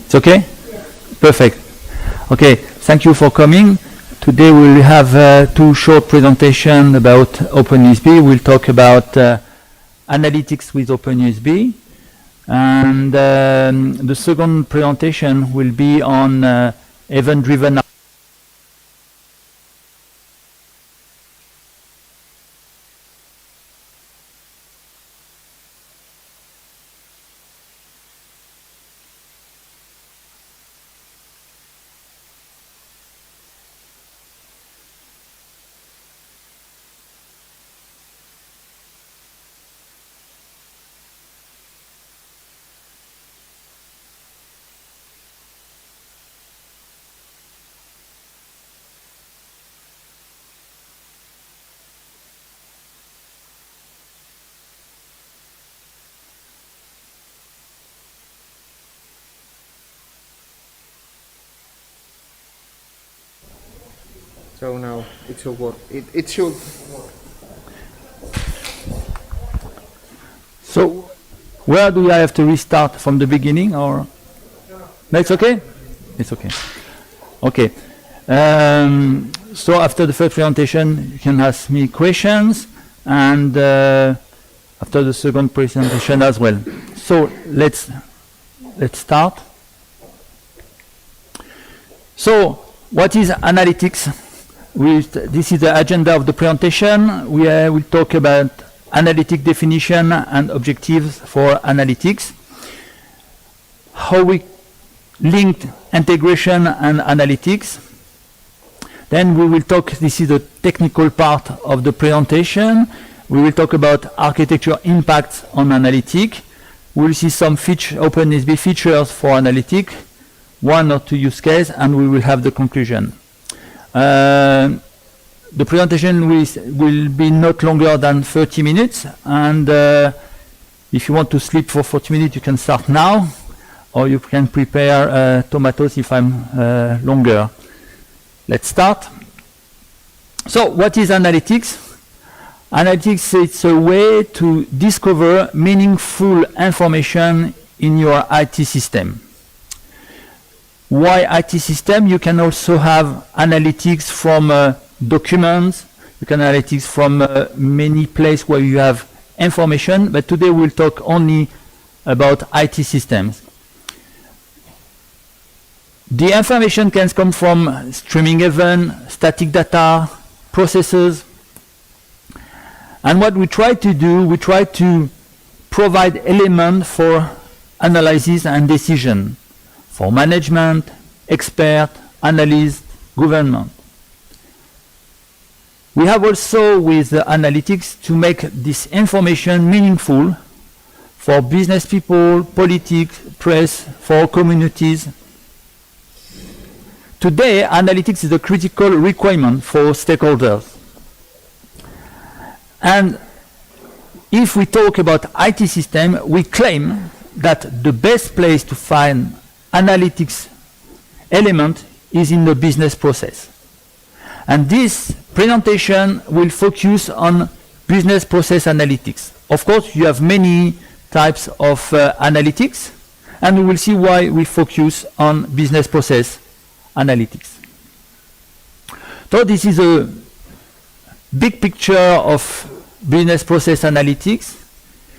It's okay? Perfect. Okay, thank you for coming. Today we'll have two short presentations about OpenUSB. We'll talk about analytics with OpenUSB. And the second presentation will be on event-driven. So now it should work. It should. So where do I have to restart from the beginning, or? No, it's okay? It's okay. Okay. So after the first presentation, you can ask me questions, and after the second presentation as well. So let's start. So what is analytics? This is the agenda of the presentation. We will talk about analytic definition and objectives for analytics, how we linked integration and analytics. Then we will talk, this is the technical part of the presentation. We will talk about architecture impacts on analytic. We will see some OpenUSB features for analytic, one or two use cases, and we will have the conclusion. The presentation will be not longer than 30 minutes, and if you want to sleep for 40 minutes, you can start now, or you can prepare tomatoes if I'm longer. Let's start. So what is analytics? Analytics is a way to discover meaningful information in your IT system. Why IT system? You can also have analytics from documents. You can analytics from many places where you have information, but today we'll talk only about IT systems. The information can come from streaming event, static data, processes. And what we try to do, we try to provide elements for analysis and decision, for management, expert, analyst, government. We have also with analytics to make this information meaningful for business people, politics, press, for communities. Today, analytics is a critical requirement for stakeholders. And if we talk about IT system, we claim that the best place to find analytics element is in the business process. And this presentation will focus on business process analytics. Of course, you have many types of analytics, and we will see why we focus on business process analytics. So this is a big picture of business process analytics.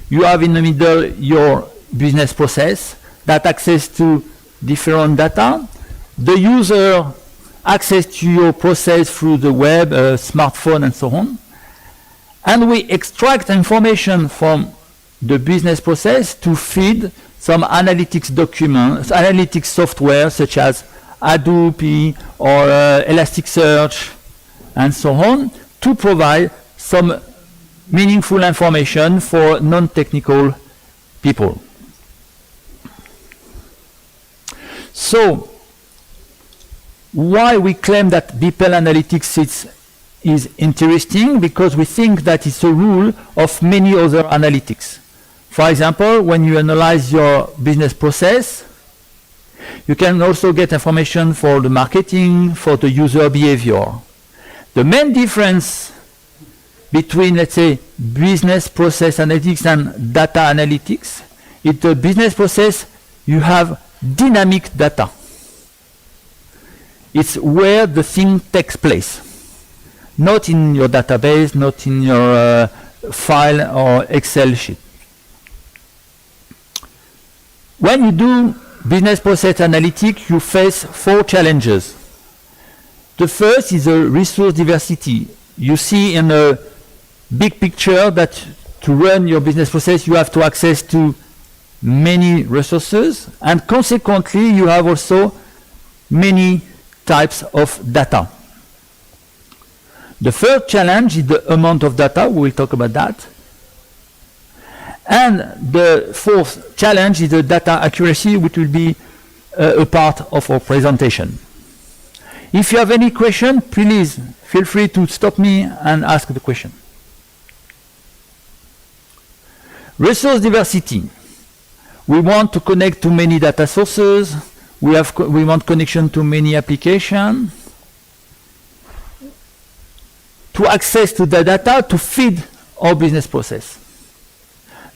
You have in the middle your business process that access to different data. The user access to your process through the web, smartphone, and so on. And we extract information from the business process to feed some analytics documents, analytics software such as Hadoop or Elasticsearch, and so on, to provide some meaningful information for non-technical people. So, why we claim that BPEL analytics is interesting? Because we think that it's a rule of many other analytics. For example, when you analyze your business process, you can also get information for the marketing, for the user behavior. The main difference between, let's say, business process analytics and data analytics is the business process, you have dynamic data. It's where the thing takes place, not in your database, not in your file or Excel sheet. When you do business process analytics, you face 4 challenges. The first is a resource diversity. You see in a big picture that to run your business process, you have to access to many resources, and consequently, you have also many types of data. The third challenge is the amount of data. We will talk about that. And the fourth challenge is the data accuracy, which will be a part of our presentation. If you have any question, please feel free to stop me and ask the question. Resource diversity. We want to connect to many data sources. We want connection to many applications. To access to the data to feed our business process.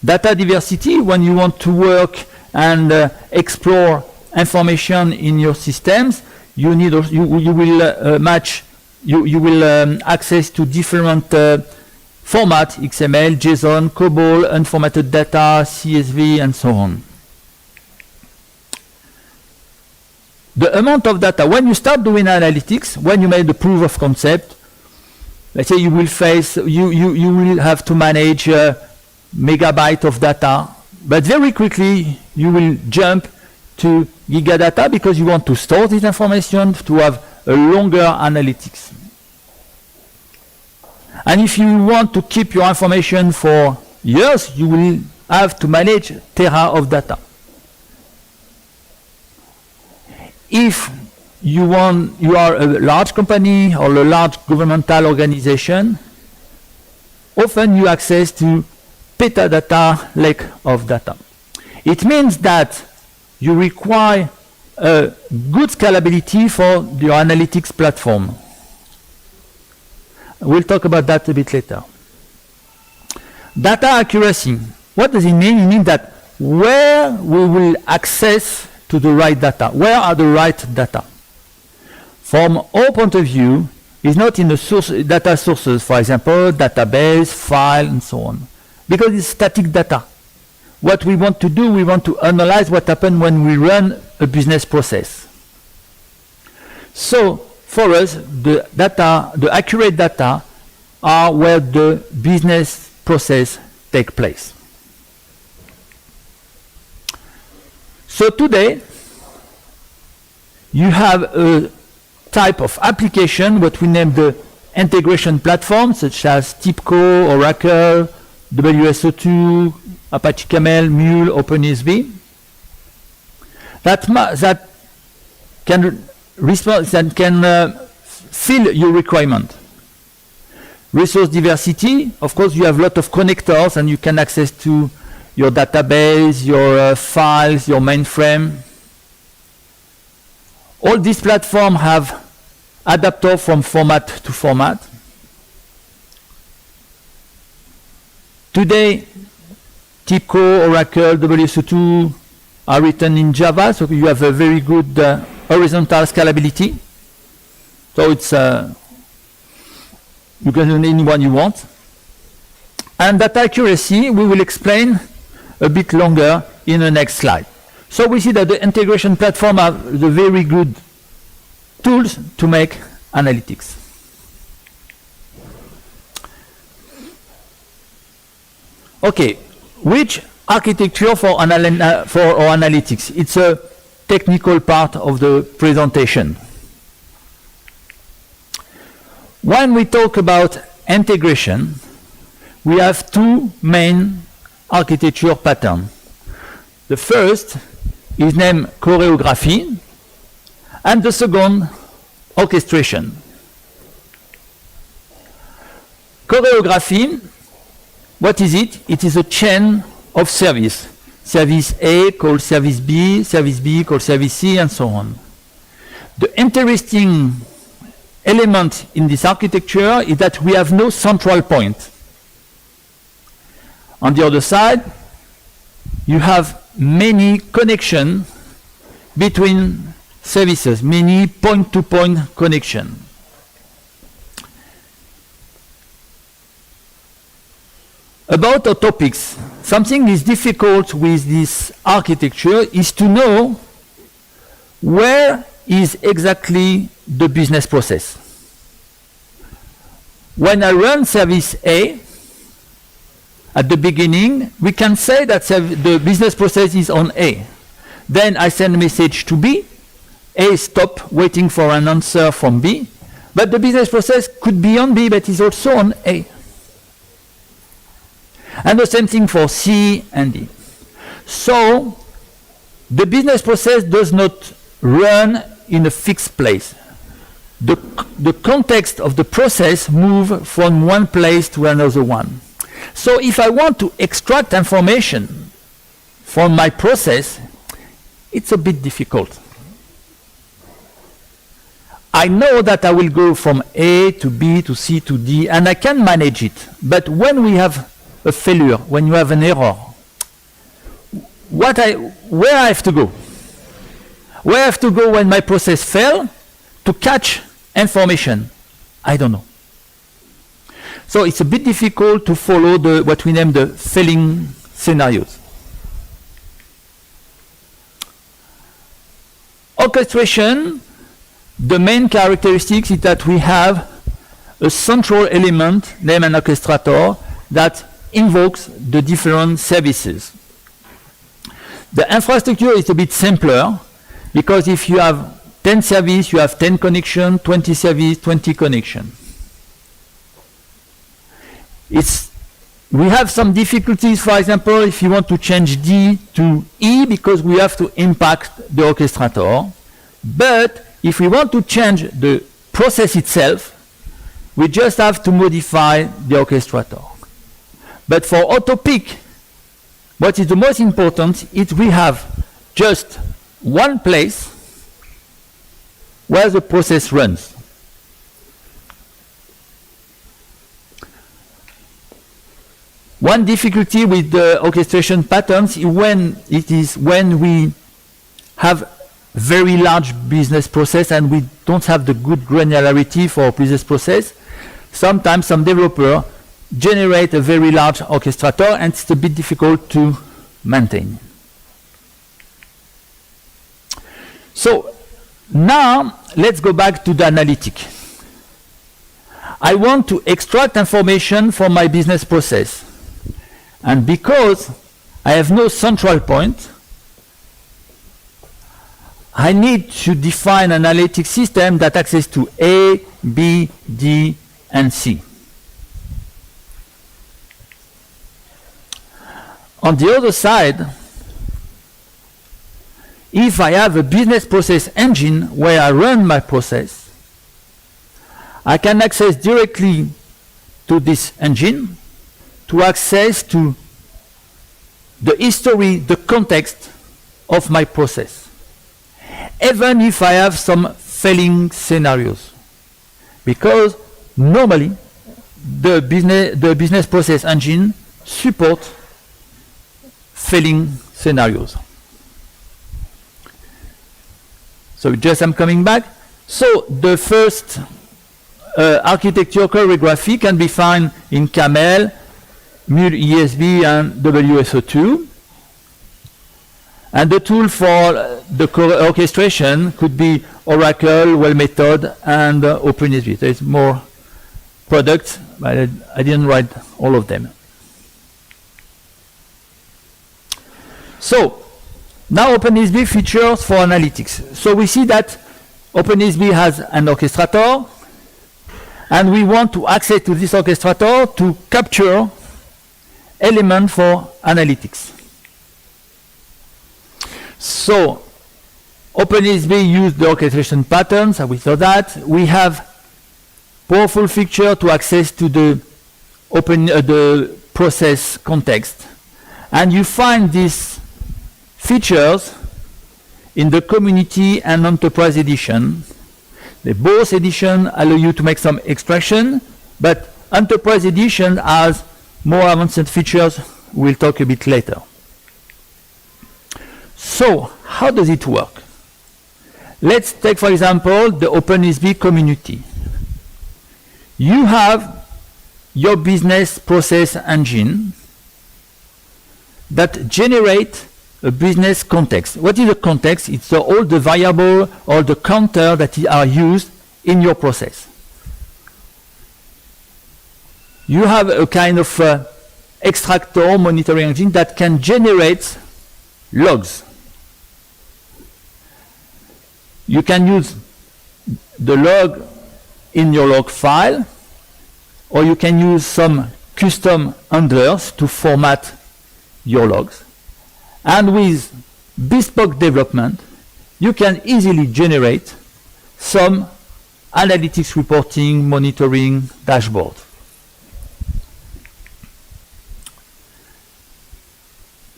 Data diversity, when you want to work and explore information in your systems, you need you will match you will access to different format: XML, JSON, COBOL, unformatted data, CSV, and so on. The amount of data, when you start doing analytics, when you made the proof of concept, let's say you will face you will have to manage megabyte of data, but very quickly you will jump to gigadata because you want to store this information to have a longer analytics. And if you want to keep your information for years, you will have to manage tera of data. If you are a large company or a large governmental organization, often you access to petadata lake of data. It means that you require a good scalability for your analytics platform. We'll talk about that a bit later. Data accuracy. What does it mean? It means that where we will access to the right data. Where are the right data? From our point of view, it's not in the source, data sources, for example, database, file, and so on. Because it's static data. What we want to do, we want to analyze what happened when we run a business process. So, for us, the data, the accurate data, are where the business process takes place. So today, you have a type of application, what we name the integration platform, such as TIBCO, Oracle, WSO2, Apache Camel, Mule, OpenSV, that can respond, that can fill your requirement. Resource diversity, of course, you have a lot of connectors, and you can access to your database, your files, your mainframe. All these platforms have adapters from format to format. Today, TIBCO, Oracle, WSO2 are written in Java, so you have a very good horizontal scalability. So it's you can run any one you want. And data accuracy, we will explain a bit longer in the next slide. So we see that the integration platform are the very good tools to make analytics. Okay, which architecture for our analytics? It's a technical part of the presentation. When we talk about integration, we have two main architecture patterns. The first is named choreography, and the second, orchestration. Choreography, what is it? It is a chain of service. Service A called service B called service C, and so on. The interesting element in this architecture is that we have no central point. On the other side, you have many connections between services, meaning point-to-point connection. About our topics, something is difficult with this architecture is to know where is exactly the business process. When I run service A, at the beginning, we can say that the business process is on A. Then I send a message to B. A stop waiting for an answer from B. But the business process could be on B, but is also on A. And the same thing for C and D. So the business process does not run in a fixed place. The context of the process moves from one place to another one. So if I want to extract information from my process, it's a bit difficult. I know that I will go from A to B to C to D, and I can manage it. But when we have a failure, when you have an error, where I have to go? Where I have to go when my process fails to catch information? I don't know. So it's a bit difficult to follow what we name the failing scenarios. Orchestration, the main characteristics is that we have a central element named an orchestrator that invokes the different services. The infrastructure is a bit simpler because if you have 10 services, you have 10 connections, 20 services, 20 connections. We have some difficulties, for example, if you want to change D to E because we have to impact the orchestrator. But if we want to change the process itself, we just have to modify the orchestrator. But for AutoPeak, what is the most important is we have just one place where the process runs. One difficulty with the orchestration patterns is when we have very large business process and we don't have the good granularity for business process. Sometimes some developer generate a very large orchestrator and it's a bit difficult to maintain. So now let's go back to the analytic. I want to extract information from my business process. And because I have no central point, I need to define an analytic system that access to A, B, D, and C. On the other side, if I have a business process engine where I run my process, I can access directly to this engine to access to the history, the context of my process, even if I have some failing scenarios. Because normally the business process engine supports failing scenarios. So just I'm coming back. So the first architecture choreography can be found in Camel, Mule ESB, and WSO2. And the tool for the orchestration could be Oracle, Well Method, and OpenESB. There's more products, but I didn't write all of them. So now OpenESB features for analytics. So we see that OpenESB has an orchestrator, and we want to access to this orchestrator to capture elements for analytics. So OpenESB used the orchestration patterns, and we saw that. We have powerful feature to access to the process context. And you find these features in the community and enterprise edition. The both edition allow you to make some extraction, but enterprise edition has more advanced features we'll talk a bit later. So how does it work? Let's take, for example, the OpenSB community. You have your business process engine that generate a business context. What is a context? It's all the variable or the counter that are used in your process. You have a kind of extractor monitoring engine that can generate logs. You can use the log in your log file, or you can use some custom handlers to format your logs. And with bespoke development, you can easily generate some analytics reporting, monitoring dashboard.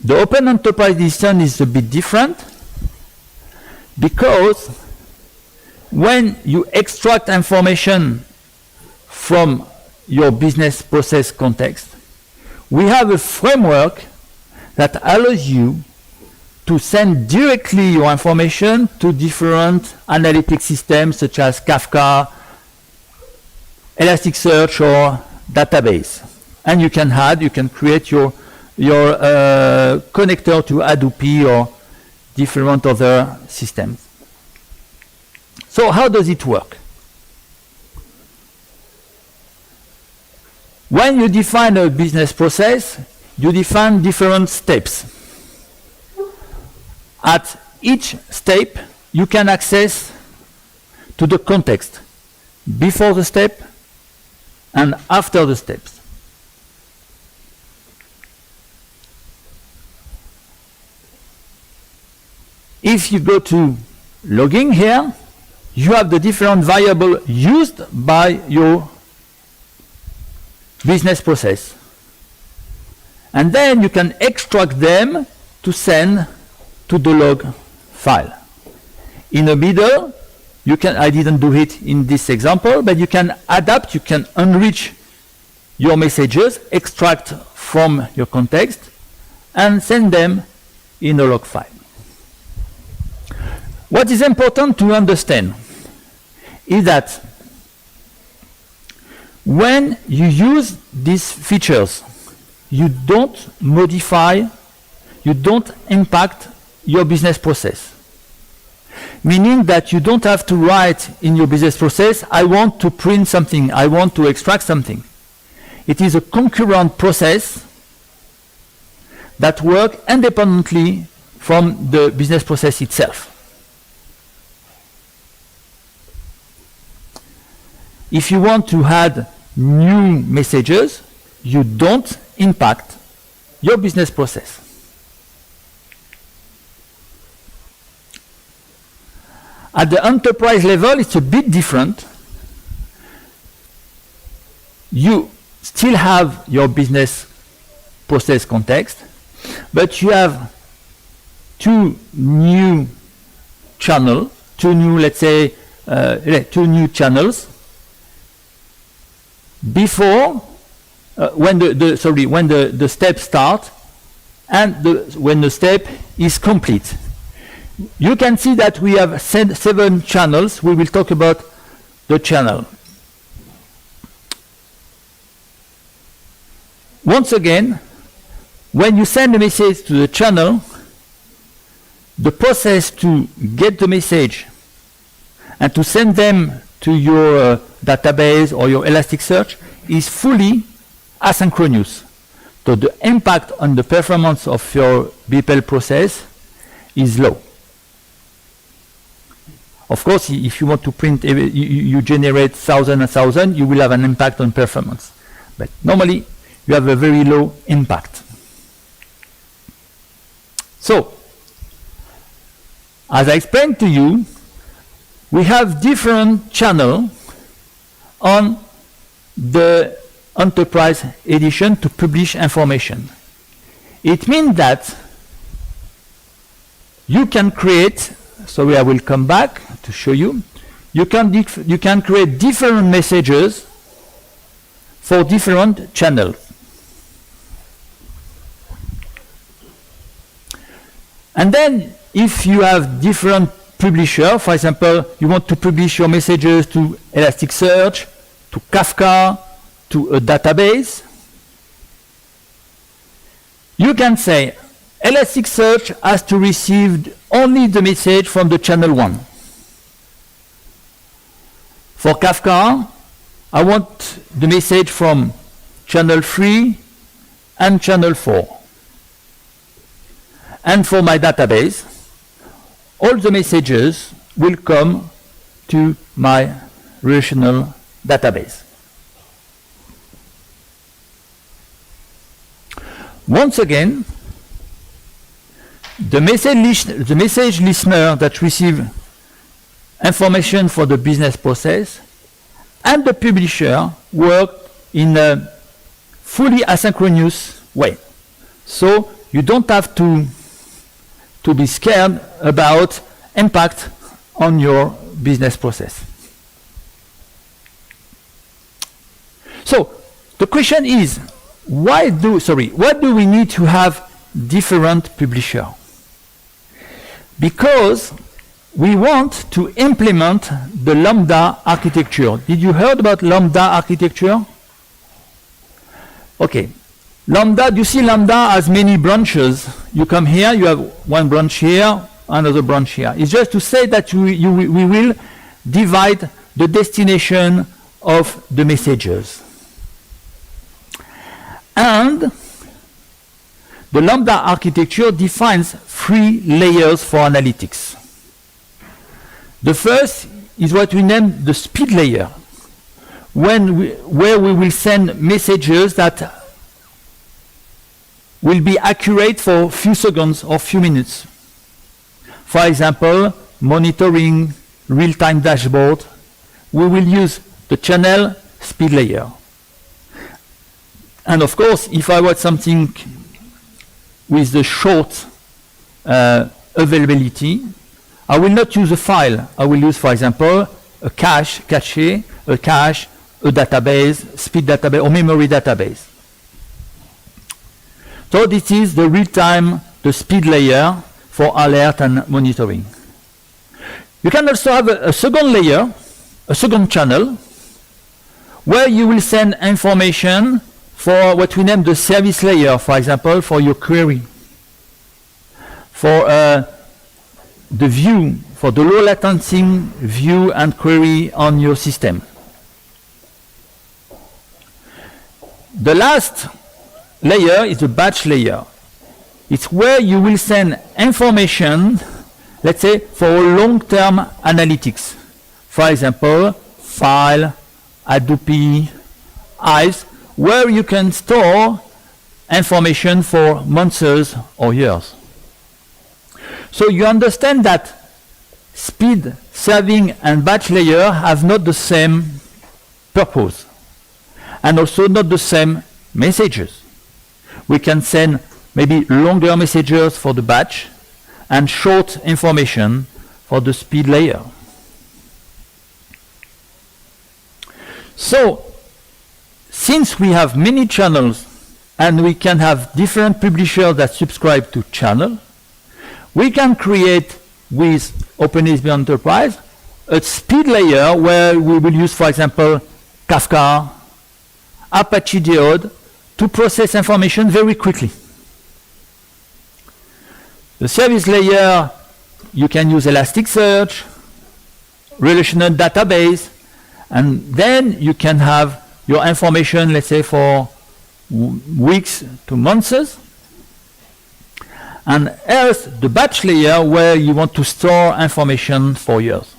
The Open Enterprise Edition is a bit different because when you extract information from your business process context, we have a framework that allows you to send directly your information to different analytic systems such as Kafka, Elasticsearch, or database. And you can create your connector to Hadoop or different other systems. So how does it work? When you define a business process, you define different steps. At each step, you can access to the context before the step and after the steps. If you go to logging here, you have the different variables used by your business process. And then you can extract them to send to the log file. In the middle, you can, I didn't do it in this example, but you can adapt, you can enrich your messages, extract from your context, and send them in a log file. What is important to understand is that when you use these features, you don't modify, you don't impact your business process. Meaning that you don't have to write in your business process, I want to print something, I want to extract something. It is a concurrent process that works independently from the business process itself. If you want to add new messages, you don't impact your business process. At the enterprise level, it's a bit different. You still have your business process context, but you have two new channels, two new channels before when the step starts and when the step is complete. You can see that we have 7 channels. We will talk about the channel. Once again, when you send a message to the channel, the process to get the message and to send them to your database or your Elasticsearch is fully asynchronous. So the impact on the performance of your BPEL process is low. Of course, if you want to print, you generate 1,000 and 1,000, you will have an impact on performance. But normally, you have a very low impact. So, as I explained to you, we have different channels on the Enterprise Edition to publish information. It means that you can create, so I will come back to show you, you can create different messages for different channels. And then if you have different publisher. For example, you want to publish your messages to Elasticsearch, to Kafka, to a database. You can say Elasticsearch has to receive only the message from the channel 1. For Kafka, I want the message from channel 3 and channel 4. And for my database, all the messages will come to my relational database. Once again, the message listener that receives information for the business process and the publisher work in a fully asynchronous way. So you don't have to be scared about impact on your business process. So the question is, why do we need to have different publishers? Because we want to implement the Lambda architecture. Did you heard about Lambda architecture? Okay. Lambda, you see Lambda has many branches. You come here, you have one branch here, another branch here. It's just to say that we will divide the destination of the messages. And the Lambda architecture defines 3 layers for analytics. The first is what we name the speed layer, where we will send messages that will be accurate for a few seconds or few minutes. For example, monitoring, real-time dashboard, we will use the channel speed layer. And of course, if I want something with the short availability, I will not use a file. I will use, for example, a cache, a database, speed database, or memory database. So this is the real-time, the speed layer for alert and monitoring. You can also have a second layer, a second channel, where you will send information for what we name the service layer, for example, for your query, for the view, for the low latency view and query on your system. The last layer is the batch layer. It's where you will send information, let's say, for long-term analytics. For example, file, Hadoop, Hives, where you can store information for months or years. So you understand that speed, serving, and batch layer have not the same purpose, and also not the same messages. We can send maybe longer messages for the batch and short information for the speed layer. So, since we have many channels and we can have different publishers that subscribe to channel, we can create with OpenASP Enterprise a speed layer where we will use, for example, Kafka, Apache Geode, to process information very quickly. The service layer, you can use Elasticsearch, relational database, and then you can have your information, let's say, for weeks to months. And else, the batch layer, where you want to store information for years.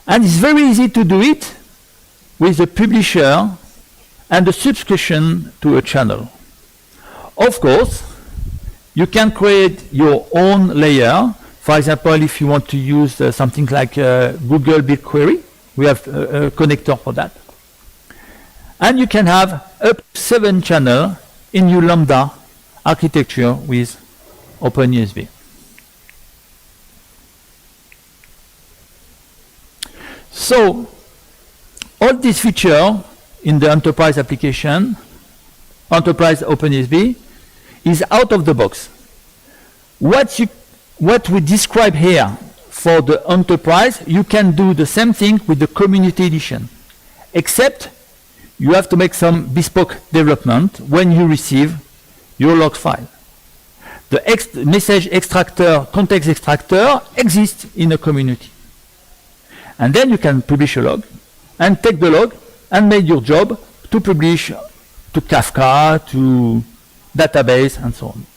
And it's very easy to do it with the publisher and the subscription to a channel. Of course, you can create your own layer. For example, if you want to use something like Google BigQuery, we have a connector for that. And you can have up to 7 channels in your Lambda architecture with OpenUSB. So, all these features in the enterprise application, enterprise OpenUSB, is out of the box. What what we describe here for the enterprise, you can do the same thing with the community edition, except you have to make some bespoke development when you receive your log file. The message extractor, context extractor exists in a community. And then you can publish a log and take the log and make your job to publish to Kafka, to database, and so on.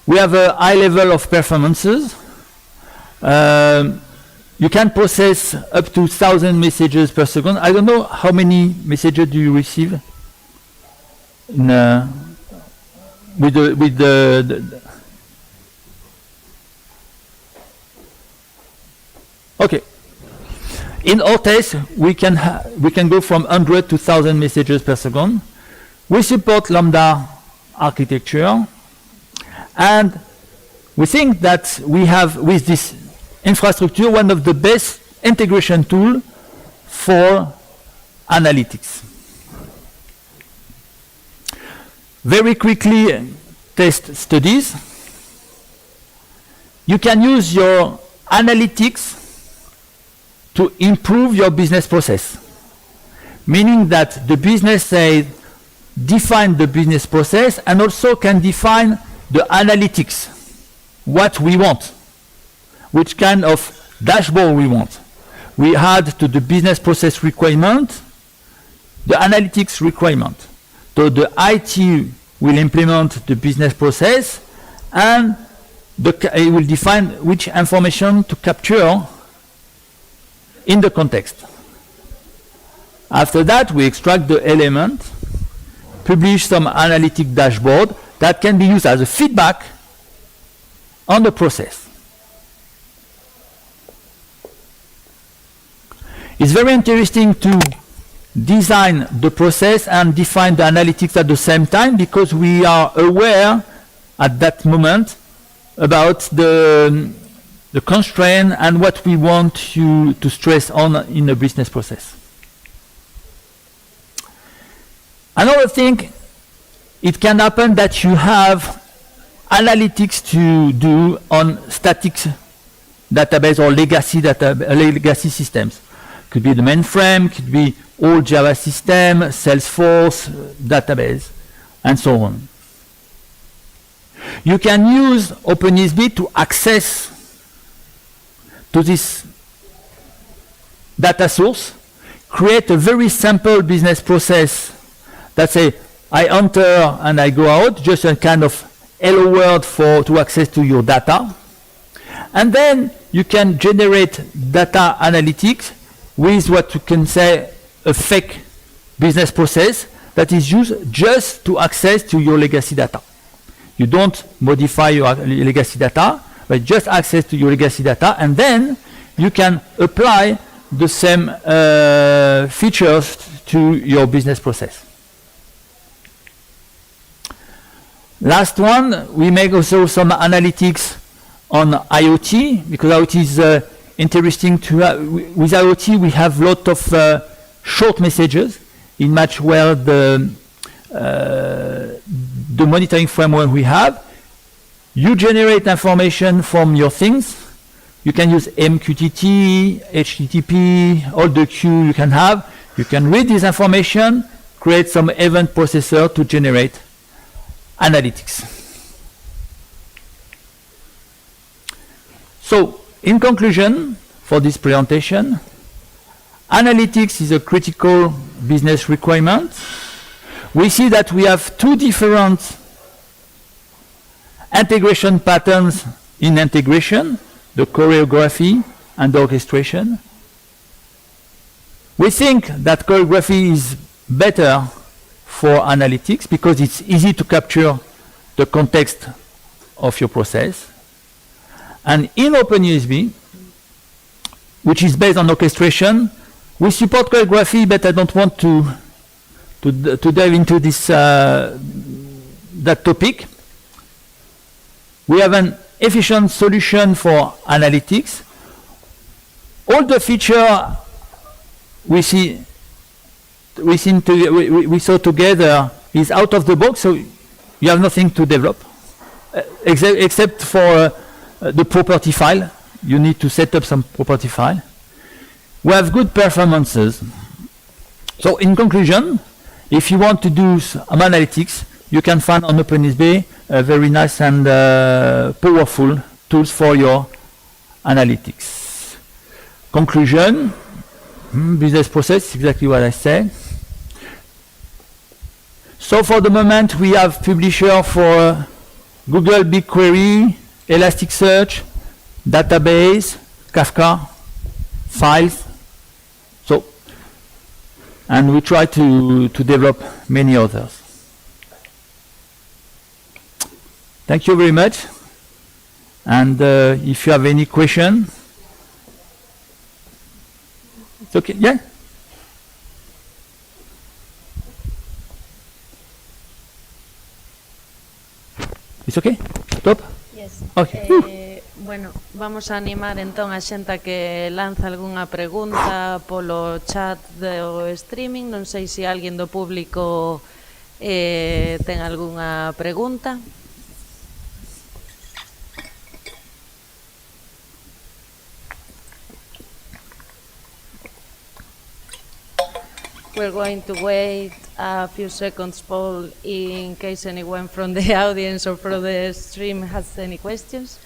We have a high level of performances. You can process up to 1,000 messages per second. I don't know how many messages do you receive in, with the okay. In our case, we can go from 100 to 1,000 messages per second. We support Lambda architecture, and we think that we have, with this infrastructure, one of the best integration tool for analytics. Very quickly, test studies. You can use your analytics to improve your business process, meaning that the business side define the business process and also can define the analytics, what we want, which kind of dashboard we want. We add to the business process requirement the analytics requirement. So the IT will implement the business process, and it will define which information to capture in the context. After that, we extract the element, publish some analytic dashboard that can be used as a feedback on the process. It's very interesting to design the process and define the analytics at the same time, because we are aware at that moment about the constraint and what we want to stress on in a business process. Another thing, it can happen that you have analytics to do on static database or legacy systems. Could be the mainframe, could be old Java system, Salesforce database, and so on. You can use OpenESB to access to this data source, create a very simple business process that say, I enter and I go out, just a kind of hello world to access to your data. And then you can generate data analytics with what you can say a fake business process that is used just to access to your legacy data. You don't modify your legacy data, but just access to your legacy data, and then you can apply the same features to your business process. Last one, we make also some analytics on IoT, because IoT is interesting to have. With IoT, we have a lot of short messages. It match well the monitoring framework we have. You generate information from your things. You can use MQTT, HTTP, all the queue you can have. You can read this information, create some event processor to generate analytics. So, in conclusion, for this presentation, analytics is a critical business requirement. We see that we have two different integration patterns in integration, the choreography and the orchestration. We think that choreography is better for analytics because it's easy to capture the context of your process. And in OpenESB, which is based on orchestration, we support choreography, but I don't want to dive into this that topic. We have an efficient solution for analytics. All the feature we saw together is out of the box, so you have nothing to develop. except for the property file. You need to set up some property file. We have good performances. So in conclusion, if you want to do some analytics, you can find on OpenSB a very nice and powerful tools for your analytics. Conclusion, business process, exactly what I said. So for the moment, we have publisher for Google BigQuery, Elasticsearch, database, Kafka, files. So, and we try to develop many others. Thank you very much. And if you have any question, it's okay. Yeah. It's okay? Stop? Yes. Okay. Bueno, vamos a animar entón a xente a que lanza algunha pregunta polo chat do streaming. Non sei se alguén do público ten algunha pregunta. We're going to wait a few seconds, Paul, in case anyone from the audience or from the stream has any questions.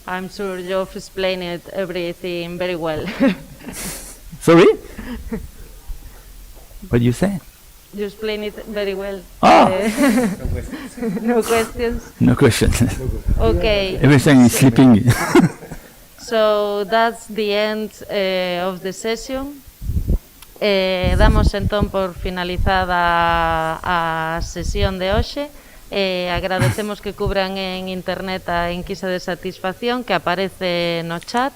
I'm sure you've explained everything very well. Sorry? What do you say? You explained it very well. Ah. No questions? No question. Okay. Everything is sleeping. So that's the end of the session. Damos entón por finalizada a sesión de hoxe. Agradecemos que cubran en internet a enquisa de satisfacción que aparece no chat.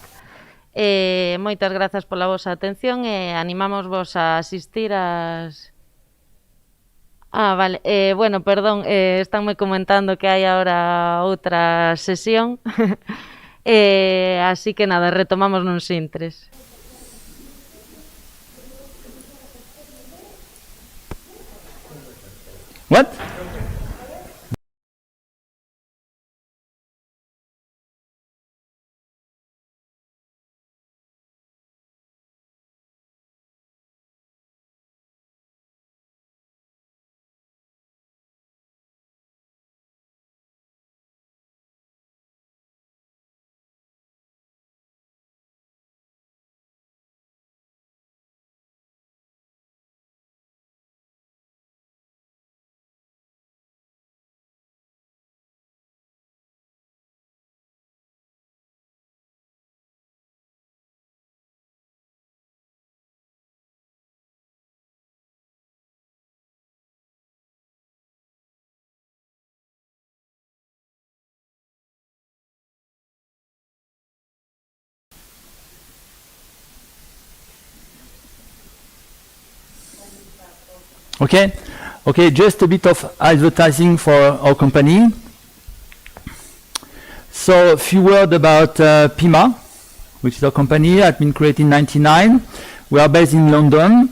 Moitas grazas pola vosa atención e animamos vos a asistir ás... Vale. Bueno, perdón, estánme comentando que hai agora outra sesión. Así que nada, retomamos nuns intres. What? Okay, just a bit of advertising for our company. So a few words about Pima, which is our company. It's been created in 1999. We are based in London.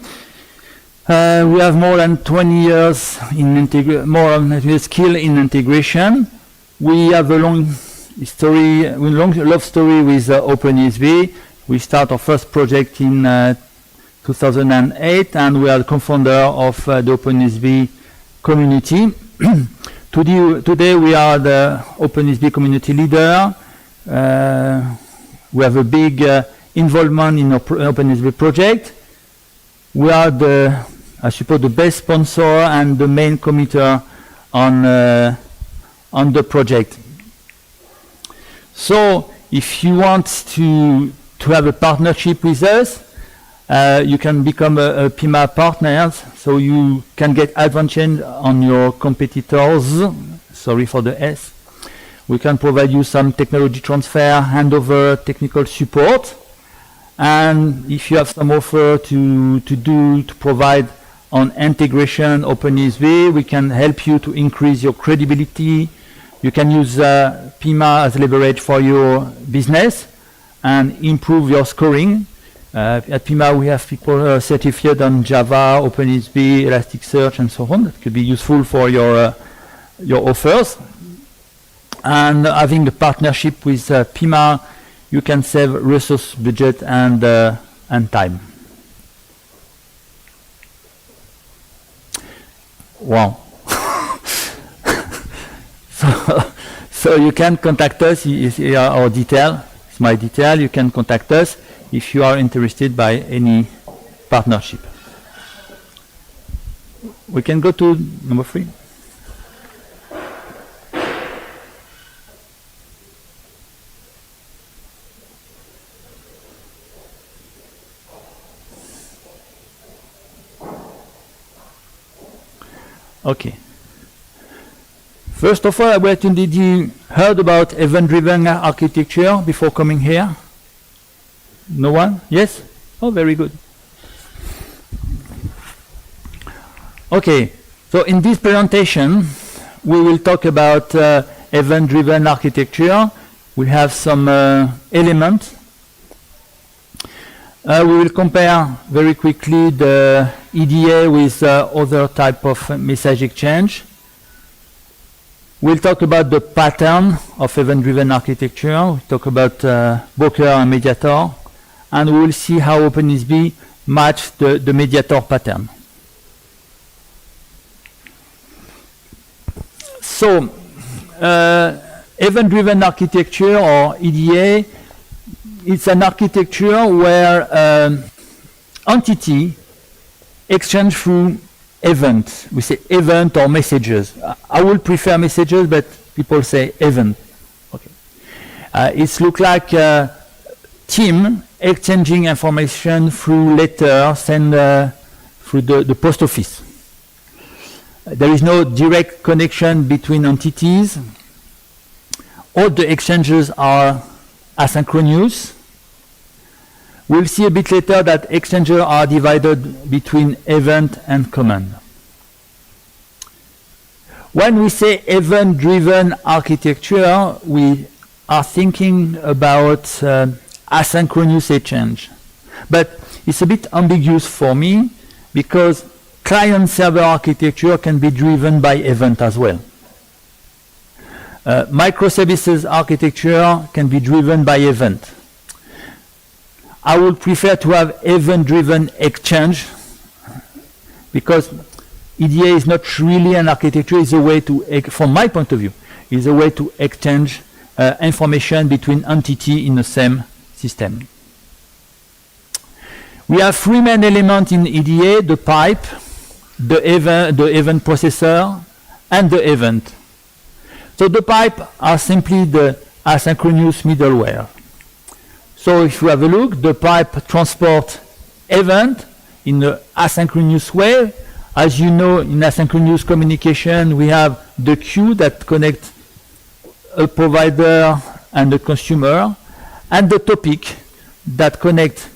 We have more than 20 years in skill in integration. We have a long love story with OpenSB. We start our first project in 2008, and we are the co-founder of the OpenSB community. Today we are the OpenSB community leader. We have a big involvement in OpenSB project. We are I suppose, the best sponsor and the main committer on the project. So if you want to have a partnership with us, you can become a Pima partner, so you can get advantage on your competitors. Sorry for the S. We can provide you some technology transfer, handover, technical support, and if you have some offer to provide on integration OpenSB, we can help you to increase your credibility. You can use Pima as leverage for your business and improve your scoring. At Pima, we have people certified on Java, OpenSB, Elasticsearch, and so on. That could be useful for your offers. And having a partnership with Pima, you can save resource budget and time. Wow. So you can contact us. Here are our detail. It's my detail. You can contact us if you are interested by any partnership. We can go to number 3. Okay. First of all, I would like to, did you heard about event-driven architecture before coming here? No one? Yes? Oh, very good. Okay, so in this presentation, we will talk about event-driven architecture. We have some elements. We will compare very quickly the EDA with other type of message exchange. We'll talk about the pattern of event-driven architecture. We'll talk about Broker and Mediator. And we will see how OpenSB match the Mediator pattern. So, event-driven architecture or EDA, it's an architecture where entity exchange through event. We say event or messages. I would prefer messages, but people say event. Okay. It's look like a team exchanging information through letters and through the post office. There is no direct connection between entities. All the exchanges are asynchronous. We'll see a bit later that exchanges are divided between event and command. When we say event-driven architecture, we are thinking about asynchronous exchange. But it's a bit ambiguous for me because client-server architecture can be driven by event as well. Microservices architecture can be driven by event. I would prefer to have event-driven exchange because EDA is not really an architecture, it's a way to, from my point of view, is a way to exchange information between entities in the same system. We have 3 main elements in EDA, the pipe, the event processor, and the event. So the pipe are simply the asynchronous middleware. So if you have a look, the pipe transports event in an asynchronous way. As you know, in asynchronous communication, we have the queue that connects a provider and a consumer, and the topic that connects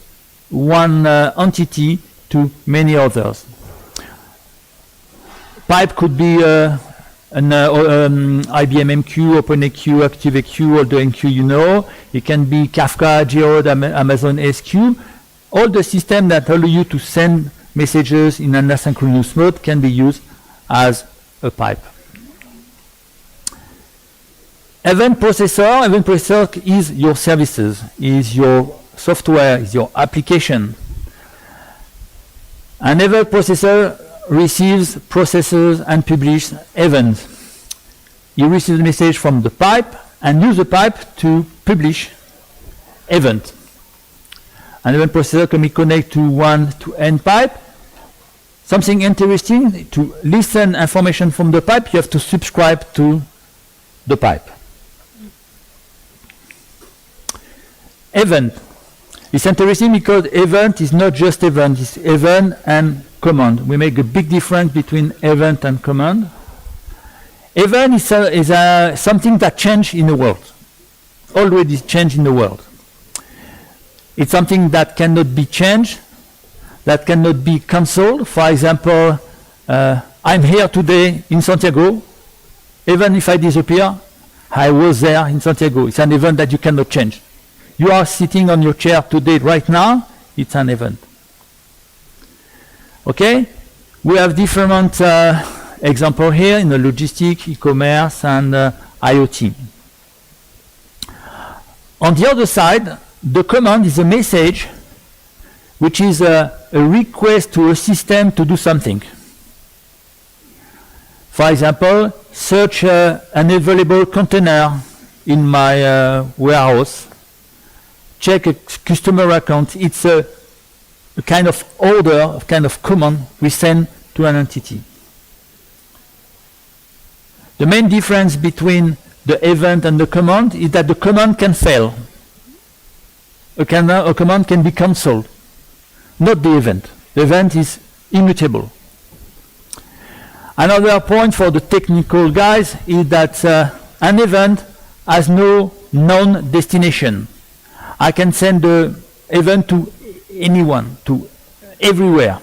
one entity to many others. Pipe could be an IBM MQ, OpenAQ, ActiveAQ, all the MQ you know. It can be Kafka, Geode, Amazon SQ. All the systems that allow you to send messages in an asynchronous mode can be used as a pipe. Event processor is your services, is your software, is your application. An event processor receives, processes, and publishes events. You receive the message from the pipe and use the pipe to publish event. An event processor can be connected to one-to-n pipe. Something interesting, to listen information from the pipe, you have to subscribe to the pipe. Event. It's interesting because event is not just event, it's event and command. We make a big difference between event and command. Event is something that changed in the world, already changed in the world. It's something that cannot be changed, that cannot be cancelled. For example, I'm here today in Santiago. Even if I disappear, I was there in Santiago. It's an event that you cannot change. You are sitting on your chair today, right now, it's an event. Okay? We have different examples here in the logistics, e-commerce, and IoT. On the other side, the command is a message which is a request to a system to do something. For example, search an available container in my warehouse, check a customer account. It's a kind of order, a kind of command we send to an entity. The main difference between the event and the command is that the command can fail. A command can be cancelled, not the event. The event is immutable. Another point for the technical guys is that an event has no known destination. I can send the event to anyone, to everywhere,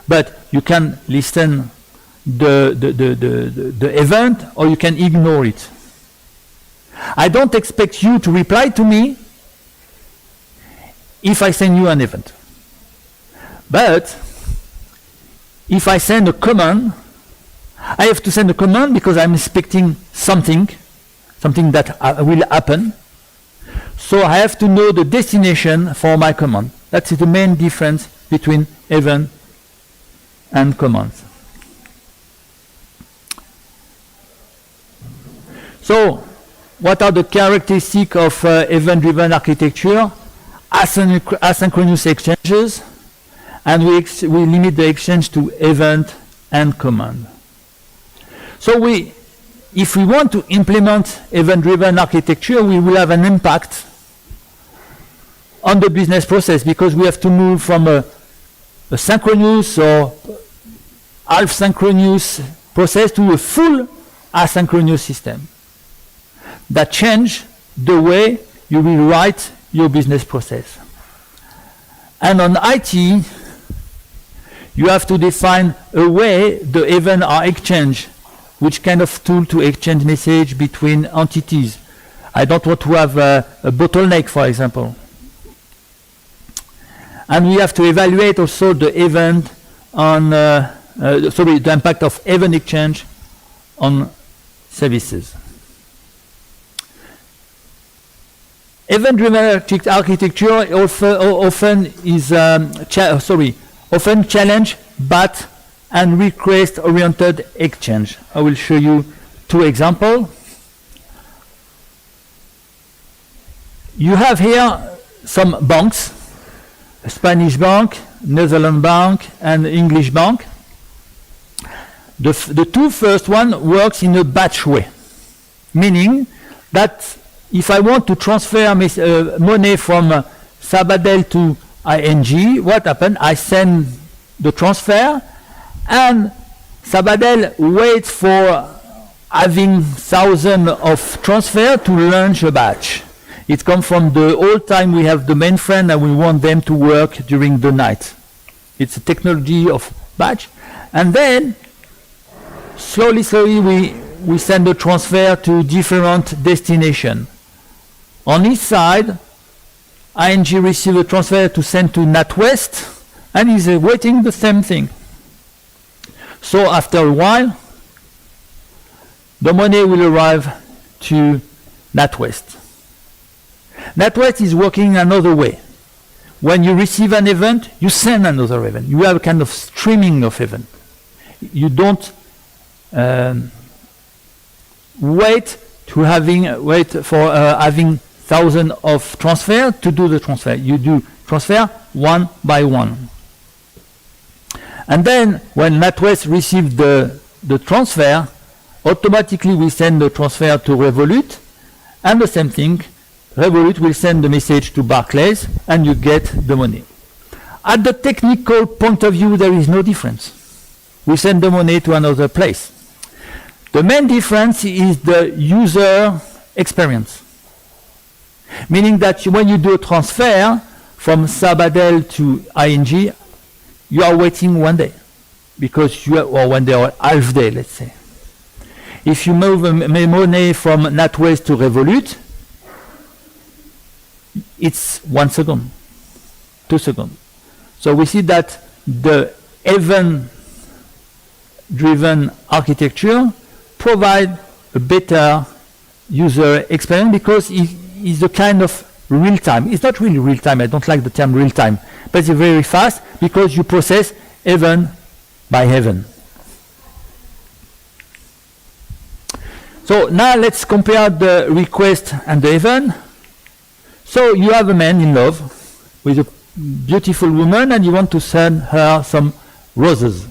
but you can listen the event or you can ignore it. I don't expect you to reply to me if I send you an event. But if I send a command, I have to send a command because I'm expecting something that will happen. So I have to know the destination for my command. That's the main difference between event and commands. So what are the characteristics of event-driven architecture? Asynchronous exchanges, and we limit the exchange to event and command. So if we want to implement event-driven architecture, we will have an impact on the business process because we have to move from a synchronous or half-synchronous process to a full asynchronous system. That change the way you will write your business process. And on IT, you have to define a way the events are exchanged, which kind of tool to exchange message between entities. I don't want to have a bottleneck, for example. And we have to evaluate also the event on, the impact of event exchange on services. Event-driven architecture often challenge but and request-oriented exchange. I will show you two examples. You have here some banks, a Spanish bank, Netherlands bank, and English bank. The two first one works in a batch way, meaning that if I want to transfer money from Sabadell to ING, what happens? I send the transfer, and Sabadell waits for having thousands of transfer to launch a batch. It comes from the old time we have the mainframe and we want them to work during the night. It's a technology of batch. And then slowly we send the transfer to different destination. On each side, ING receives a transfer to send to NatWest and is waiting the same thing. So after a while, the money will arrive to NatWest. NatWest is working another way. When you receive an event, you send another event. You have a kind of streaming of events. You don't wait for having thousands of transfer to do the transfer. You do transfer one by one. And then when NatWest receives the transfer, automatically we send the transfer to Revolut, and the same thing, Revolut will send the message to Barclays and you get the money. At the technical point of view, there is no difference. We send the money to another place. The main difference is the user experience. Meaning that when you do a transfer from Sabadell to ING, you are waiting 1 day, because or 1 day or half day, let's say. If you move money from NatWest to Revolut, it's 1 second. 2 seconds. So we see that the event-driven architecture provide a better user experience because it's a kind of real time. It's not really real time. I don't like the term real time, but it's very fast because you process event by event. So now let's compare the request and the event. So you have a man in love with a beautiful woman and you want to send her some roses.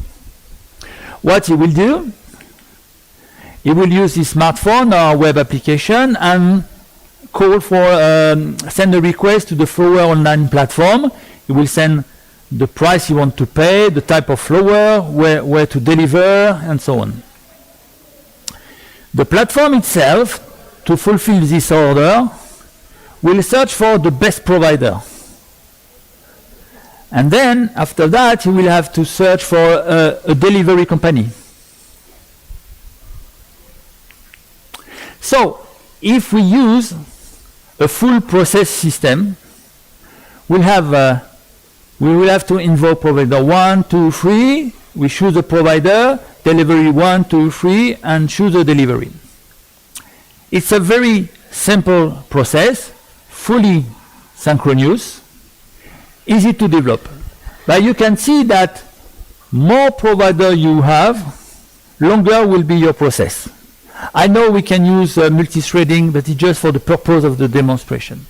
What he will do? He will use his smartphone or web application and call for send a request to the flower online platform. He will send the price you want to pay, the type of flower, where to deliver, and so on. The platform itself, to fulfill this order, will search for the best provider. And then, after that, you will have to search for a delivery company. So, if we use a full process system, we will have to invoke provider 1, 2, 3. We choose the provider, delivery 1, 2, 3, and choose the delivery. It's a very simple process, fully synchronous, easy to develop. But you can see that more provider you have, longer will be your process. I know we can use multi-threading, but it's just for the purpose of the demonstration.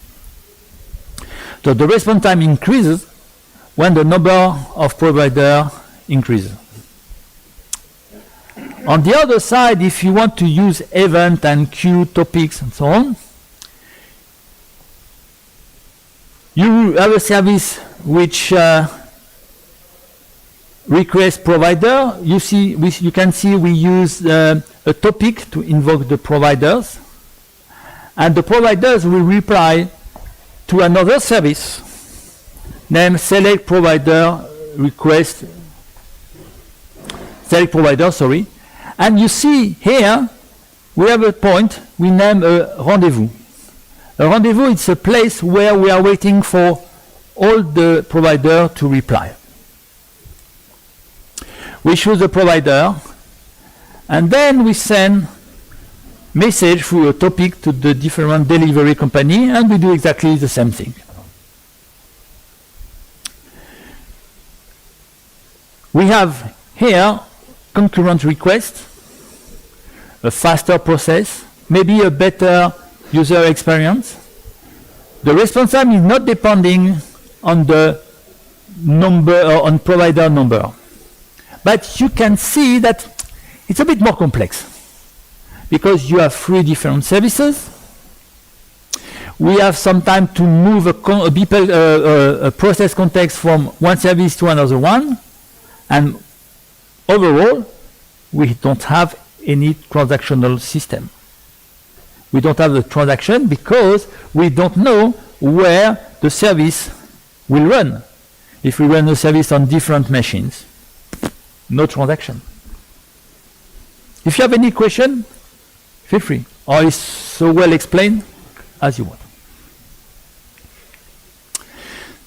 So the response time increases when the number of providers increases. On the other side, if you want to use event and queue topics and so on, you have a service which request provider. You can see we use a topic to invoke the providers, and the providers will reply to another service named select provider request select provider, sorry. And you see here we have a point we name a rendezvous. A rendezvous is a place where we are waiting for all the provider to reply. We choose the provider and then we send message through a topic to the different delivery company, and we do exactly the same thing. We have here concurrent request, a faster process, maybe a better user experience. The response time is not depending on the number or on provider number. But you can see that it's a bit more complex because you have 3 different services. We have some time to move a process context from one service to another one, and overall we don't have any transactional system. We don't have the transaction because we don't know where the service will run. If we run the service on different machines, no transaction. If you have any question, feel free, or it's so well explained as you want.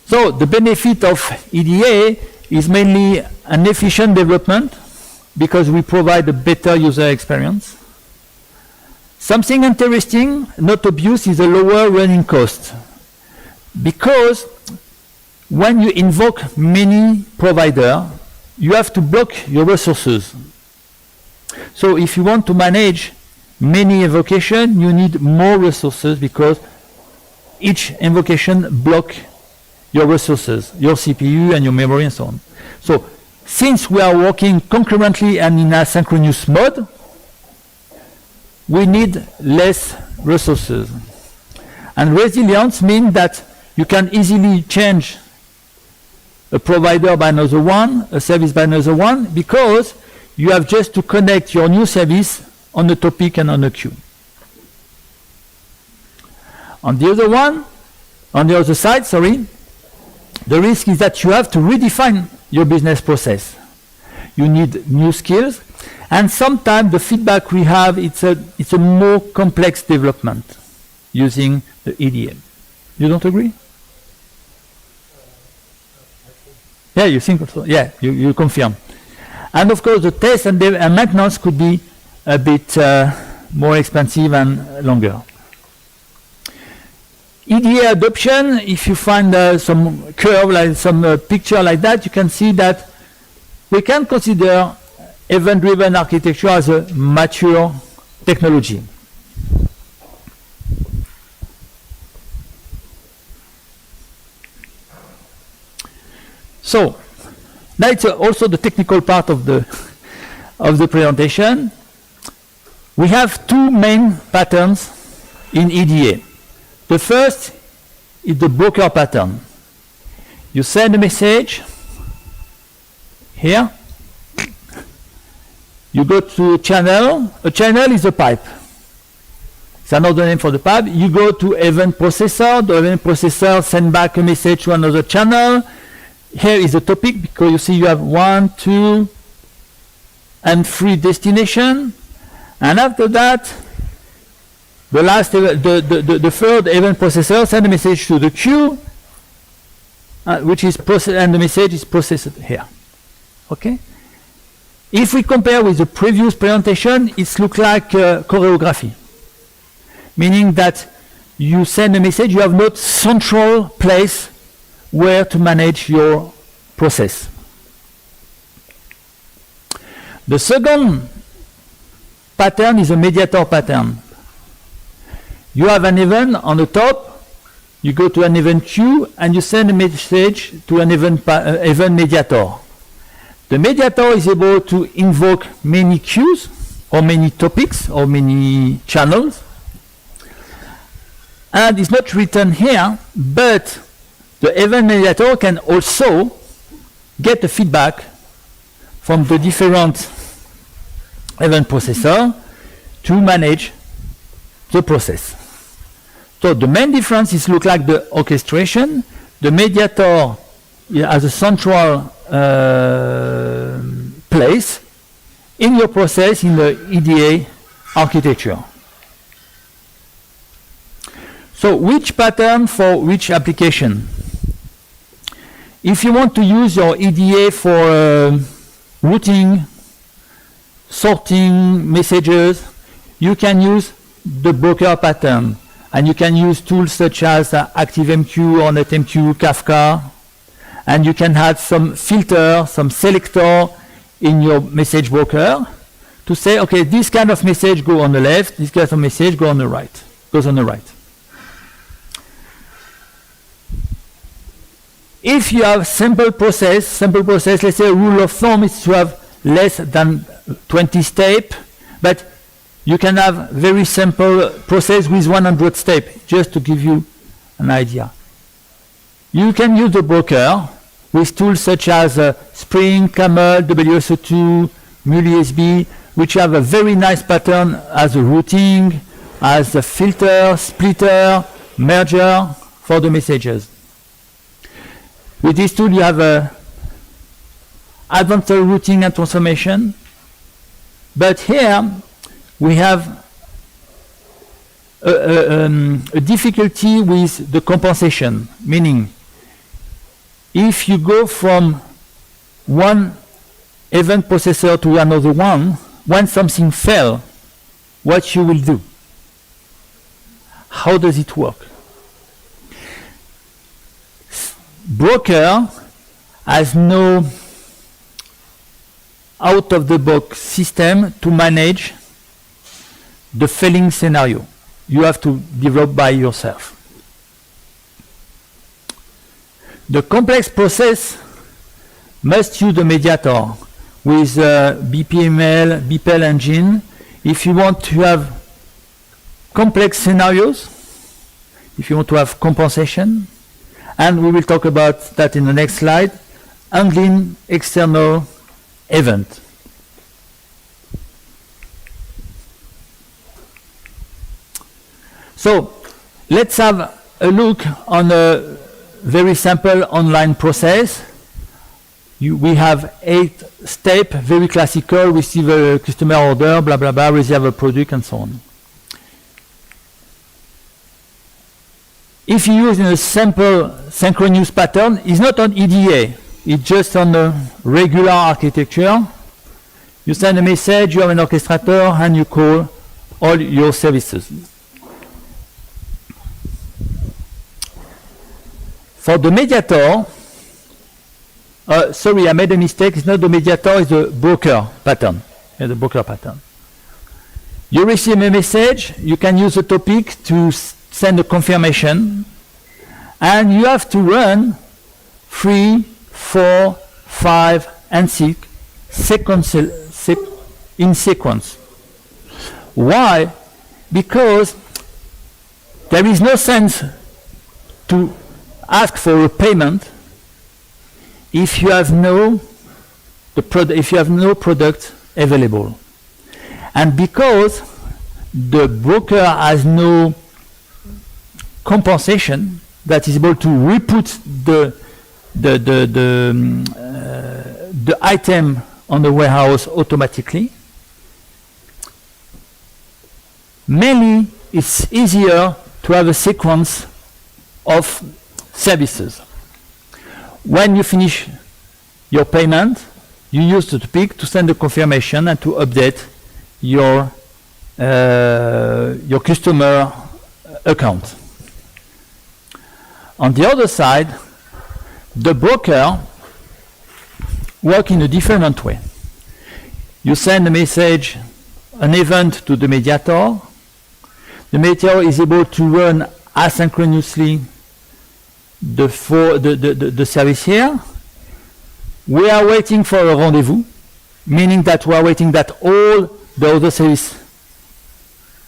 So the benefit of EDA is mainly an efficient development because we provide a better user experience. Something interesting, not obvious, is a lower running cost, because when you invoke many providers, you have to block your resources. So if you want to manage many invocations, you need more resources because each invocation blocks your resources, your CPU and your memory and so on. So since we are working concurrently and in asynchronous mode, we need less resources. And resilience means that you can easily change a provider by another one, a service by another one, because you have just to connect your new service on the topic and on the queue. On the other side, the risk is that you have to redefine your business process. You need new skills, and sometimes the feedback we have, it's a more complex development using the EDA. You don't agree? Yeah, you think so. Yeah, you confirm. And of course, the test and maintenance could be a bit more expensive and longer. EDA adoption, if you find some curve, like some picture like that, you can see that we can consider event-driven architecture as a mature technology. So, that's also the technical part of the presentation. We have two main patterns in EDA. The first is the broker pattern. You send a message here. You go to a channel. A channel is a pipe. It's another name for the pipe. You go to event processor. The event processor sends back a message to another channel. Here is the topic, because you see you have 1, 2, and 3 destination. And after that, the third event processor sends a message to the queue, which is processed, and the message is processed here. Okay. If we compare with the previous presentation, it looks like choreography, meaning that you send a message, you have no central place where to manage your process. The second pattern is a mediator pattern. You have an event on the top, you go to an event queue, and you send a message to an event mediator. The mediator is able to invoke many queues, or many topics, or many channels. And it's not written here, but the event mediator can also get the feedback from the different event processor to manage the process. So the main difference is look like the orchestration. The mediator has a central place in your process in the EDA architecture. So which pattern for which application? If you want to use your EDA for routing, sorting messages, you can use the broker pattern. And you can use tools such as ActiveMQ or NetMQ, Kafka. And you can add some filter, some selector in your message broker to say, okay, this kind of message go on the left, this kind of message go on the right, goes on the right. If you have simple process, let's say a rule of thumb is to have less than 20 steps, but you can have very simple process with 100 steps, just to give you an idea. You can use the broker with tools such as Spring, Camel, WSO2, MuliSB, which have a very nice pattern as a routing, as a filter, splitter, merger for the messages. With this tool, you have advanced routing and transformation. But here, we have a difficulty with the compensation, meaning if you go from one event processor to another one, when something fails, what you will do? How does it work? Broker has no out-of-the-box system to manage the failing scenario. You have to develop by yourself. The complex process must use the mediator with BPML, BPEL engine. If you want to have complex scenarios, if you want to have compensation, and we will talk about that in the next slide, handling external event. So let's have a look on a very simple online process. We have 8 steps, very classical: receive a customer order, blah blah blah, reserve a product, and so on. If you use a simple synchronous pattern, it's not on EDA, is just on a regular architecture. You send a message, you have an orchestrator, and you call all your services. For the mediator, sorry, I made a mistake. It's not the mediator, it's the broker pattern. The broker pattern. You receive a message, you can use the topic to send a confirmation, and you have to run 3, 4, 5, and 6 in sequence. Why? Because there is no sense to ask for a payment if you have no product available. And because the broker has no compensation that is able to re-put the item on the warehouse automatically, mainly it's easier to have a sequence of services. When you finish your payment, you use the topic to send a confirmation and to update your customer account. On the other side, the broker works in a different way. You send a message, an event to the mediator. The mediator is able to run asynchronously the service here. We are waiting for a rendezvous, meaning that we are waiting that all the other services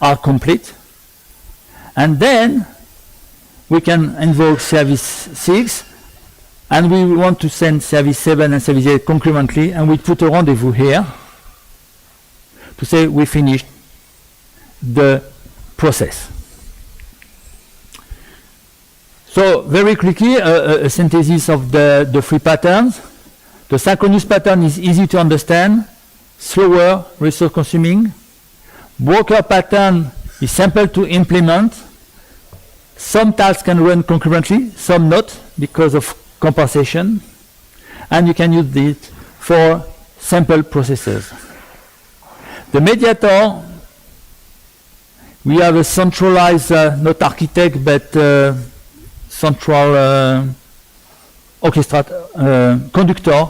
are complete. And then we can invoke service 6, and we want to send service 7 and service 8 concurrently, and we put a rendezvous here to say we finished the process. So very quickly, a synthesis of the three patterns. The synchronous pattern is easy to understand, slower, resource consuming. Broker pattern is simple to implement. Some tasks can run concurrently, some not, because of compensation. And you can use it for simple processes. The mediator, we have a centralized, not architect, but central conductor.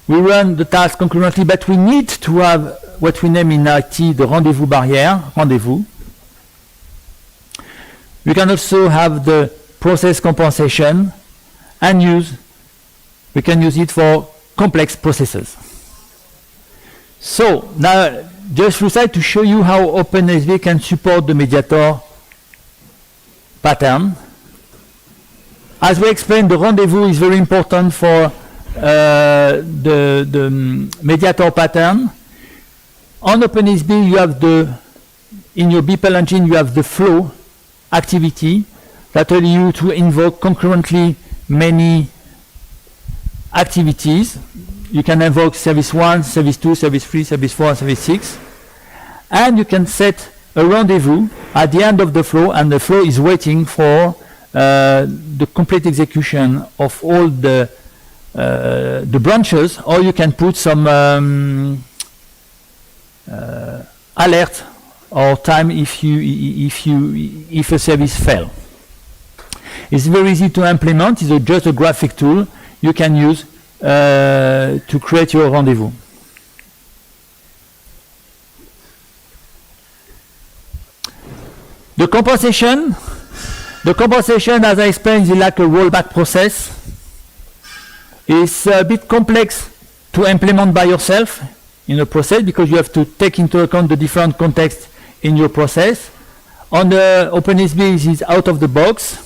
We run the task concurrently, but we need to have what we name in IT the rendezvous barrier, rendezvous. We can also have the process compensation and we can use it for complex processes. So now just decide to show you how OpenSV can support the mediator pattern. As we explained, the rendezvous is very important for the mediator pattern. On OpenSV, you have in your BPEL engine, you have the flow activity that allows you to invoke concurrently many activities. You can invoke service 1, service 2, service 3, service 4, and service 6. And you can set a rendezvous at the end of the flow, and the flow is waiting for the complete execution of all the branches, or you can put some alert or time if a service fails. It's very easy to implement. It's just a graphic tool you can use to create your rendezvous. The compensation, as I explained, is like a rollback process. It's a bit complex to implement by yourself in a process because you have to take into account the different contexts in your process. On the OpenSV, it's out of the box.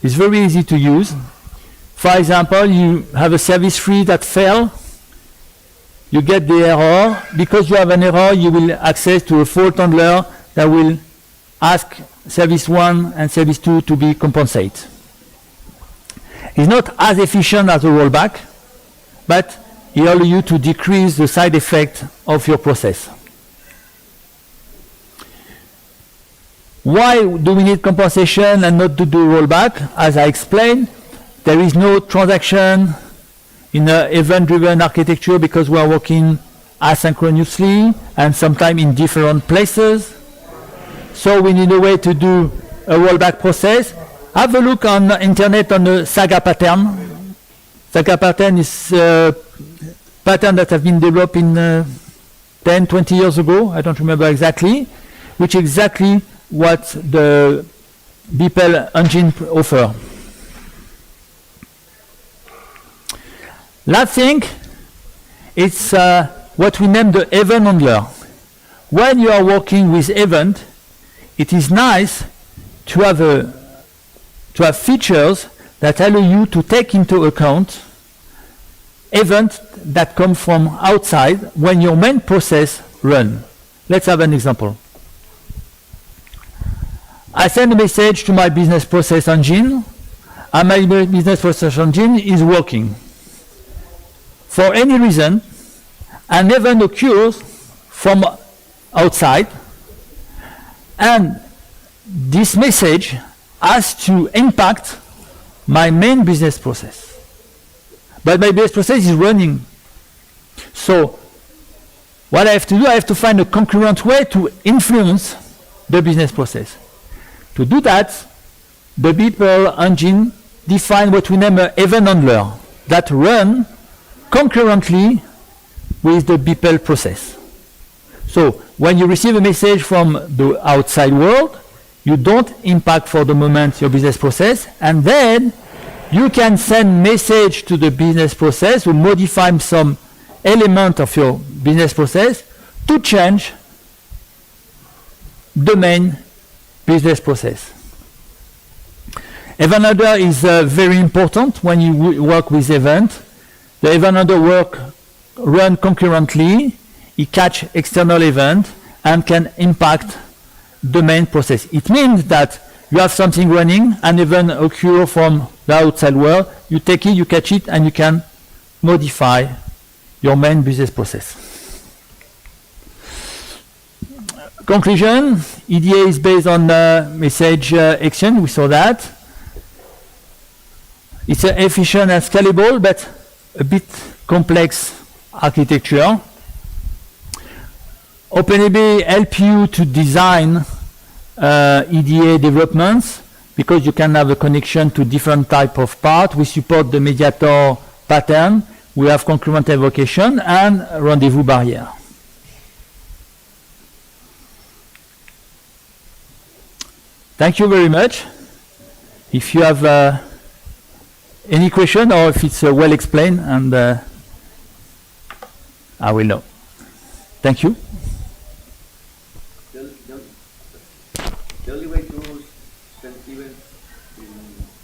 It's very easy to use. For example, you have a service 3 that failed. You get the error. Because you have an error, you will access to a fault handler that will ask service 1 and service 2 to be compensated. It's not as efficient as a rollback, but it allows you to decrease the side effect of your process. Why do we need compensation and not to do rollback? As I explained, There is no transaction in an event-driven architecture because we are working asynchronously and sometimes in different places. So we need a way to do a rollback process. Have a look on the internet on the Saga pattern. Saga pattern is a pattern that have been developed in 10, 20 years ago, I don't remember exactly, which is exactly what the Beeple engine offer. Last thing, it's what we name the event handler. When you are working with event, it is nice to have features that allow you to take into account events that come from outside when your main process run. Let's have an example. I send a message to my business process engine, and my business process engine is working. For any reason, an event occurs from outside, and this message has to impact my main business process. But my business process is running. So what I have to do, I have to find a concurrent way to influence the business process. To do that, the Beeple engine defines what we name an event handler that run concurrently with the Beeple process. So when you receive a message from the outside world, you don't impact for the moment your business process, and then you can send message to the business process to modify some element of your business process to change the main business process. Event handler is very important when you work with event. The event handler run concurrently, it catch external event and can impact the main process. It means that you have something running, an event occur from the outside world, you take it, you catch it, and you can modify your main business process. Conclusion, EDA is based on message exchange, we saw that. It's an efficient and scalable, but a bit complex architecture. OpenEBay help you to design EDA developments because you can have a connection to different type of part. We support the mediator pattern. We have concurrent evocation and rendezvous barrier. Thank you very much. If you have any question or if it's well explained, and I will know. Thank you. The only way to send events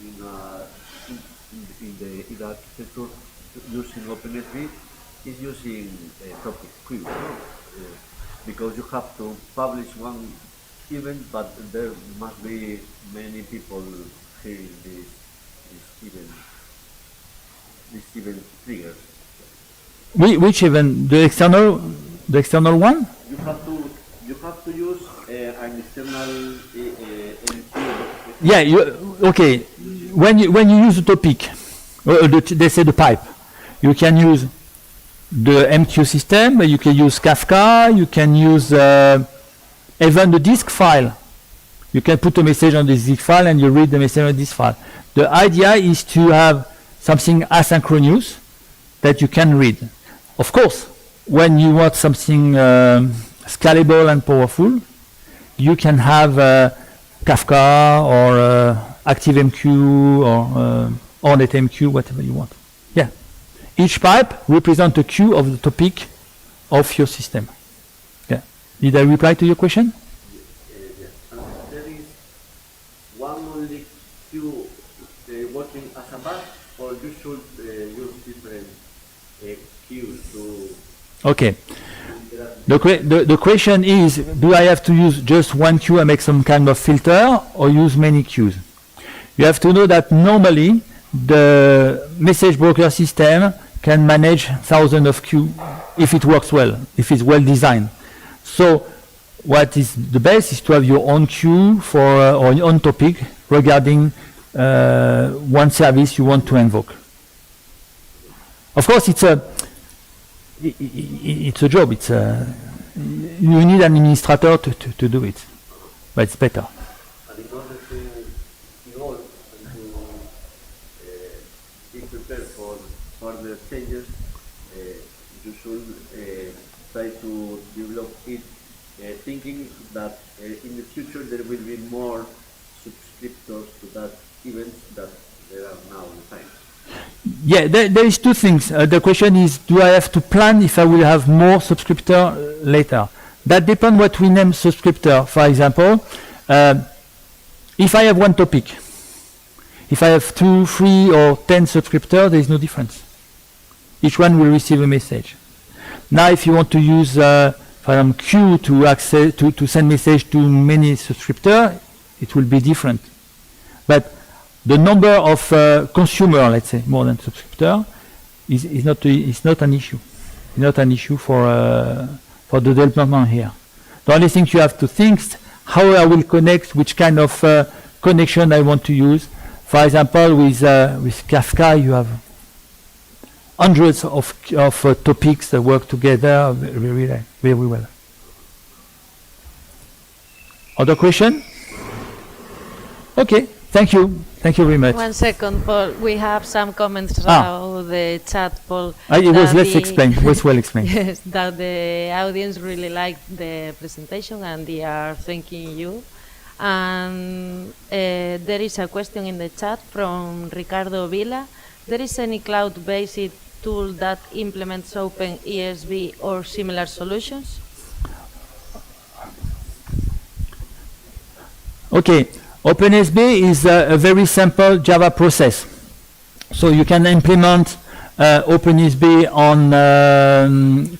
in the architecture using OpenSV is using topic queue, no? Because you have to publish one event, but there must be many people hearing this event triggers. Which event? The external one? You have to use an external MQ. Yeah. Okay. When you use the topic, they say the pipe, you can use the MQ system. You can use Kafka. You can use even the disk file. You can put a message on this disk file and you read the message on this file. The idea is to have something asynchronous that you can read. Of course, when you want something scalable and powerful, you can have Kafka or ActiveMQ or NetMQ, whatever you want. Yeah. Each pipe represents a queue of the topic of your system. Yeah. Did I reply to your question? Yes. And there is one only queue working as a bus, or you should use different queues to... Okay. The question is, do I have to use just one queue and make some kind of filter, or use many queues? You have to know that normally the message broker system can manage thousands of queues if it works well, if it's well designed. So what is the best is to have your own queue for or your own topic regarding one service you want to invoke. Of course, it's a job. You need an administrator to do it, but it's better. And in order to evolve and to be prepared for further changes, you should try to develop it thinking that in the future there will be more subscriptors to that event that there are now in time. Yeah, there is two things. The question is, do I have to plan if I will have more subscriptor later? That depends what we name subscriptor. For example, if I have one topic, if I have 2, 3, or 10 subscriptors, there is no difference. Each one will receive a message. Now, if you want to use queue to access to send message to many subscriptors, it will be different. But the number of consumer, let's say, more than subscriptor, is not an issue. It's not an issue for the development here. The only thing you have to think is how I will connect, which kind of connection I want to use. For example, with Kafka, you have hundreds of topics that work together very well. Other question? Okay, thank you. Thank you very much. 1 second, Paul. We have some comments about the chat, Paul. It was well explained. Yes, that the audience really liked the presentation and they are thanking you. And there is a question in the chat from Ricardo Vila. There is any cloud-based tool that implements OpenESB or similar solutions? Okay. OpenSB is a very simple Java process. So you can implement OpenSB on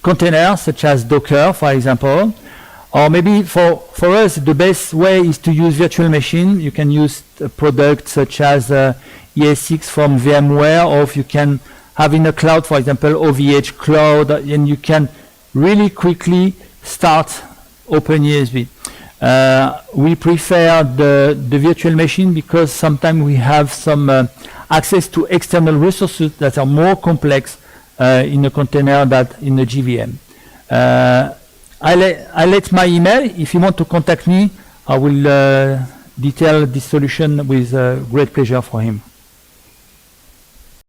containers such as Docker, for example. Or maybe for us, the best way is to use virtual machine. You can use a product such as ES6 from VMware, or if you can have in a cloud, for example, OVH Cloud, and you can really quickly start OpenESB. We prefer the virtual machine because sometimes we have some access to external resources that are more complex in a container than in a JVM. I let my email. If you want to contact me, I will detail this solution with great pleasure for him.